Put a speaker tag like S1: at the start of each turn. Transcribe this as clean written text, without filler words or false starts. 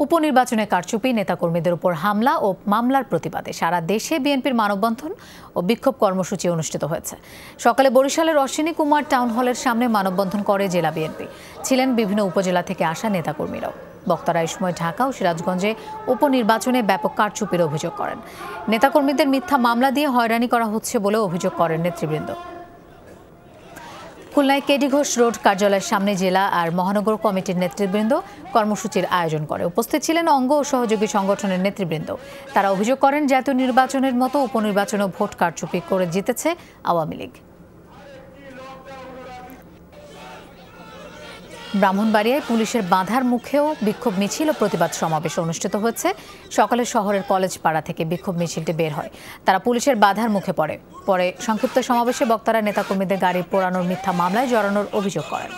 S1: উপনির্বাচনে কারচুপি, নেতাকর্মীদের উপর হামলা ও মামলার প্রতিবাদে সারা দেশে বিএনপির মানববন্ধন ও বিক্ষোভ কর্মসূচি অনুষ্ঠিত হয়েছে। সকালে বরিশালের অশ্বিনী কুমার টাউন হলের সামনে মানববন্ধন করে জেলা বিএনপি। ছিলেন বিভিন্ন উপজেলা থেকে আসা নেতাকর্মীরাও। বক্তারা এই সময় ঢাকা ও সিরাজগঞ্জে উপনির্বাচনে ব্যাপক কারচুপির অভিযোগ করেন। নেতাকর্মীদের মিথ্যা মামলা দিয়ে হয়রানি করা হচ্ছে বলে অভিযোগ করেন নেতৃবৃন্দ। খুলনায় কেডি ঘোষ রোড কার্যালয়ের সামনে জেলা আর মহানগর কমিটির নেতৃবৃন্দ কর্মসূচির আয়োজন করে। উপস্থিত ছিলেন অঙ্গ ও সহযোগী সংগঠনের নেতৃবৃন্দ। তারা অভিযোগ করেন, জাতীয় নির্বাচনের মতো উপনির্বাচনেও ভোট কারচুপি করে জিতেছে আওয়ামী লীগ। ব্রাহ্মণবাড়িয়ায় পুলিশের বাধার মুখেও বিক্ষোভ মিছিল ও প্রতিবাদ সমাবেশ অনুষ্ঠিত হয়েছে। সকালে শহরের কলেজ পাড়া থেকে বিক্ষোভ মিছিলটি বের হয়। তারা পুলিশের বাধার মুখে পড়ে সংক্ষিপ্ত সমাবেশে বক্তারা নেতাকর্মীদের গাড়ি পোড়ানোর মিথ্যা মামলায় জড়ানোর অভিযোগ করেন।